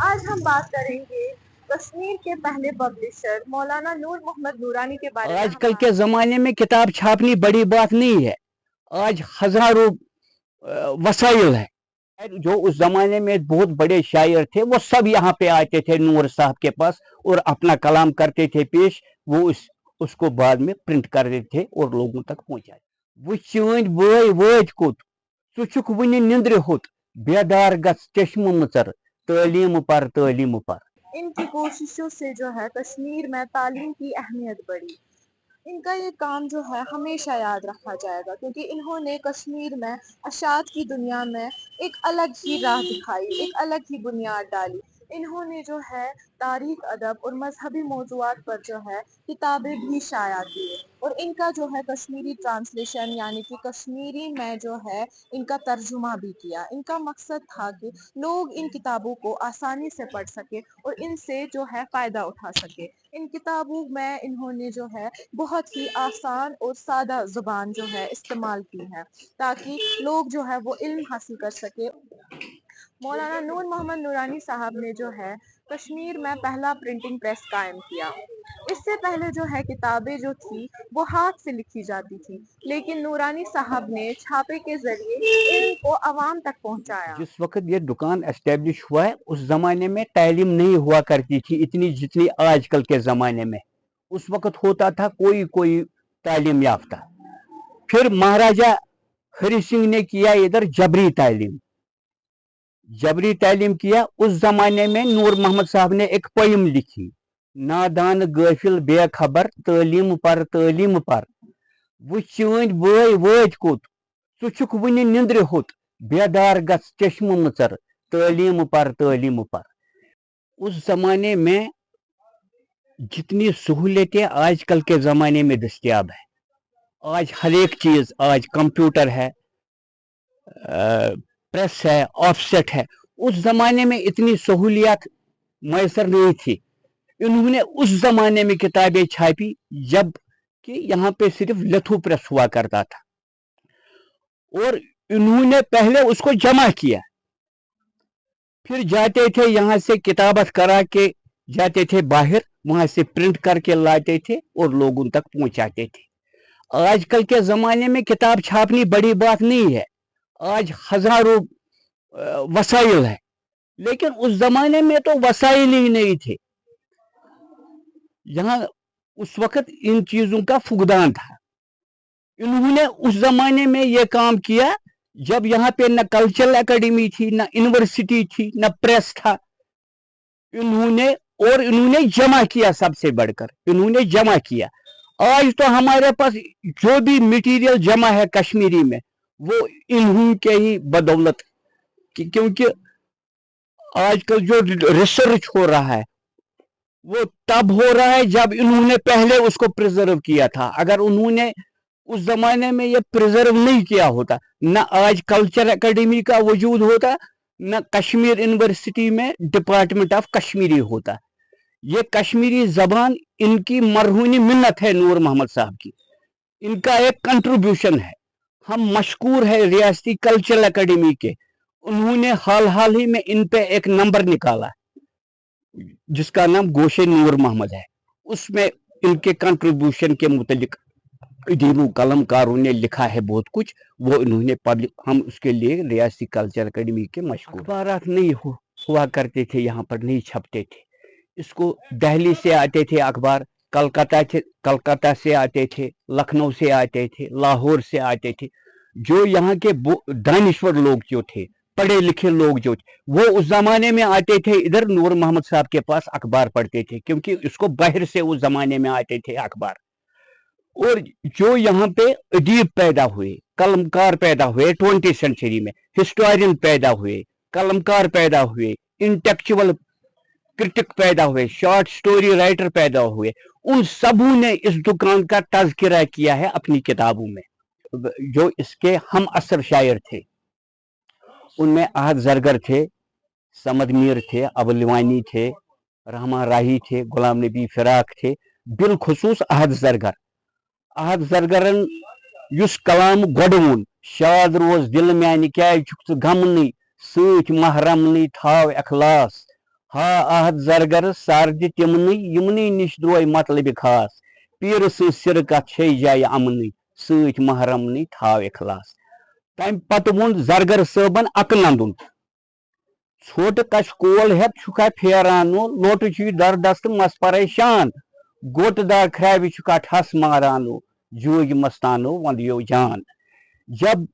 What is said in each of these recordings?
آج ہم بات کریں گے کشمیر کے پہلے پبلشر مولانا نور محمد نورانی کے بارے میں. آج کل کے ज़माने में किताब छापनी बड़ी बात नहीं है. आज हजारों वसाइल है. जो उस जमाने में बहुत बड़े शायर थे वो सब यहाँ पे आते थे नूर साहब के पास और अपना कलाम करते थे पेश. वो उसको बाद में प्रिंट कर देते थे और लोगों तक पहुँचाते. वो चंद बॉय वत कुत सुख वन निंद्र होत बेदार गस चश्म मचर तालीम पर. इनकी कोशिशों से जो है कश्मीर में तालीम की अहमियत बढ़ी. इनका ये काम जो है हमेशा याद रखा जाएगा क्योंकि इन्होंने कश्मीर में अशात की दुनिया में एक अलग ही राह दिखाई, एक अलग ही बुनियाद डाली. इन्होंने जो है तारीख अदब और मजहबी मौजूआत पर जो है किताबें भी शाया की और इनका जो है कश्मीरी ट्रांसलेशन यानी कि कश्मीरी में जो है इनका तर्जुमा भी किया. इनका मकसद था कि लोग इन किताबों को आसानी से पढ़ सके और इनसे जो है फ़ायदा उठा सके. इन किताबों में इन्होंने जो है बहुत ही आसान और सादा ज़ुबान जो है इस्तेमाल की है ताकि लोग जो है वो इल्म हासिल कर सके. मौलाना नूर मोहम्मद नूरानी साहब ने जो है कश्मीर में पहला प्रिंटिंग प्रेस कायम किया. इससे पहले जो है किताबें जो थी वो हाथ से लिखी जाती थी, लेकिन नूरानी साहब ने छापे के जरिए इल्म को आवाम तक पहुंचाया. जिस वक्त ये दुकान एस्टेब्लिश हुआ है उस जमाने में तालीम नहीं हुआ करती थी इतनी जितनी आजकल के ज़माने में. उस वक्त होता था कोई कोई तालीम याफ्ता. फिर महाराजा हरि सिंह ने किया इधर जबरी तालीम किया. उस जमाने में नूर मोहम्मद साहब ने एक पोइम लिखी, नादान गाफिल बेखबर तालीम पर. वो चंद बॉय वत कुत सुख वन निंद्र होत बेदार गस चश्म मचर तालीम पर. उस जमाने में जितनी सहूलियतें आजकल के ज़माने में दस्तियाब है. आज हर एक चीज़, आज कंप्यूटर है, प्रेस है, ऑफसेट है. उस ज़माने में इतनी सहूलियत मैसर नहीं थी. इन्होंने उस ज़माने में किताबें छापी जब कि यहाँ पे सिर्फ लथू प्रेस हुआ करता था और इन्होंने पहले उसको जमा किया, फिर जाते थे यहाँ से किताबत करा के जाते थे बाहर, वहां से प्रिंट करके लाते थे और लोगों तक पहुंचाते थे. आजकल के ज़माने में किताब छापनी बड़ी बात नहीं है. आज हजारों वसाइल है, लेकिन उस जमाने में तो वसाइल ही नहीं थे. यहाँ उस वक्त इन चीजों का फुकदान था. इन्होंने उस जमाने में ये काम किया जब यहाँ पे न कल्चरल एकेडमी थी, न यूनिवर्सिटी थी, न प्रेस था. इन्होंने जमा किया, सबसे बढ़कर इन्होंने जमा किया. आज तो हमारे पास जो भी मटेरियल जमा है कश्मीरी में वो इन्हीं के ही बदौलत, क्योंकि आजकल जो रिसर्च हो रहा है वो तब हो रहा है जब इन्होंने पहले उसको प्रिजर्व किया था. अगर उन्होंने उस जमाने में ये प्रिजर्व नहीं किया होता, न आज कल्चर एकेडमी का वजूद होता, न कश्मीर यूनिवर्सिटी में डिपार्टमेंट ऑफ कश्मीरी होता. ये कश्मीरी जबान इनकी मरहूनी मिन्नत है नूर मोहम्मद साहब की. इनका एक कंट्रीब्यूशन है. हम मशकूर है रियासती कल्चरल एकेडमी के. उन्होंने हाल ही में इन पे एक नंबर निकाला जिसका नाम गोशे नूर मोहम्मद है. उसमें इनके कंट्रीब्यूशन के मुतालिक दीनू कलमकारों ने लिखा है बहुत कुछ. वो इन्होंने पब्लिक, हम उसके लिए रियासती कल्चर एकेडमी के मशहूर. अखबारात नहीं हुआ करते थे, यहाँ पर नहीं छपते थे. इसको दिल्ली से आते थे अखबार, कलकत्ता से आते थे, लखनऊ से आते थे, लाहौर से आते थे. जो यहाँ के दानिश्वर लोग जो थे, पढ़े लिखे लोग जो थे, वो उस जमाने में आते थे इधर नूर मोहम्मद साहब के पास अखबार पढ़ते थे, क्योंकि इसको बाहर से उस जमाने में आते थे अखबार. और जो यहाँ पे अदीब पैदा हुए, कलमकार पैदा हुए 20वीं सेंचुरी में, हिस्टोरियन पैदा हुए, कलमकार पैदा हुए, इंटेलेक्चुअल क्रिटिक पैदा हुए, शॉर्ट स्टोरी राइटर पैदा हुए, उन सबों ने इस दुकान का तज़किरा किया है अपनी किताबों में. जो इसके हम असर शायर थे उनमें अहद जरगर थे, समद मीर थे, अबुलवानी थे, रहमान राही थे, गुलाम नबी फिराक थे, बिलखुसूस अहद जरगरन युस कलाम गोड वोन, शाद रोज दिल म्यान क्या गमन सत महरमन थाव अखलास, हा आहत जरगर सारद तिमन यमन निश द्रोय मतलब खास पीर सिर कथ जाय अमन सत महरमन थाव इखलास। तम पत वोन जरगर सबन अक नंदुन छोट कश कोल हेत छुका फेरान लोट दरदस्त मस परेशान गोटदार खराबी छुका ठस मारानो जोग मस्तानो वंदियो जान। जब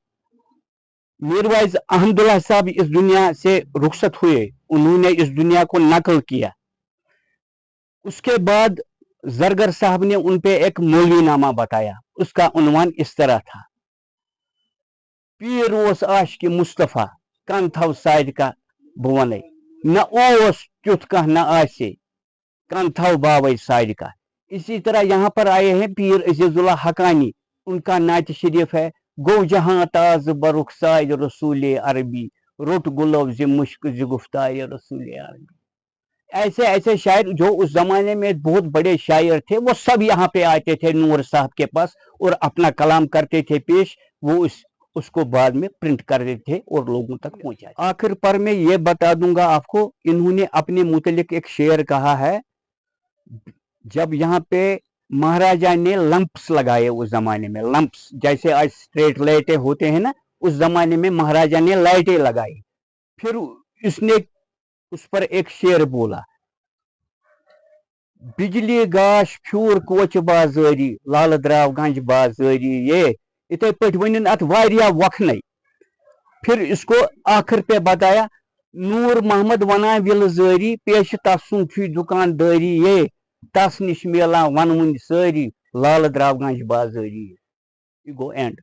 मीरवाइज अहमदुल्ला साहब इस दुनिया से रुखसत हुए, उन्होंने इस दुनिया को नकल किया, उसके बाद जरगर साहब ने उन पे एक मौलवीनामा बताया। उसका उन्वान इस तरह था, पीर ओस आशिक मुस्तफ़ा कन थव साइड का बवन न ओस त्युथ कह न आसे कन थव बावे साइड का। इसी तरह यहाँ पर आए हैं पीर अजीजुल्लाह हकानी, उनका नात शरीफ है, गो जहां ताज बरुख साय रसूल अरबी रोट गुलब ज मुश्क ज गुफ्ताय रसूल अरबी। ऐसे ऐसे शायर जो उस जमाने में बहुत बड़े शायर थे, वो सब यहाँ पे आते थे नूर साहब के पास और अपना कलाम करते थे पेश। वो उसको बाद में प्रिंट कर देते थे और लोगों तक पहुंचा। आखिर पर मैं ये बता दूंगा आपको, इन्होंने अपने मुतलिक एक शेर कहा है, जब यहाँ पे महाराजा ने लंप्स लगाए, उस जमाने में लंप्स जैसे आज स्ट्रेट लाइटें होते हैं ना, उस जमाने में महाराजा ने लाइटें लगाई। फिर इसने उस पर एक शेर बोला, बिजली गाश फ्यूर कोच बाजारी लाल द्राव गंज बाजारी ये इथे पे वन अत वारिया वखन। फिर इसको आखिर पे बताया, नूर मोहम्मद वना विल जारी पेश तसुन दुकानदारी ये तस निश मिला वन सारी लाल द्राव गंज बाजारी। यह गो एंड।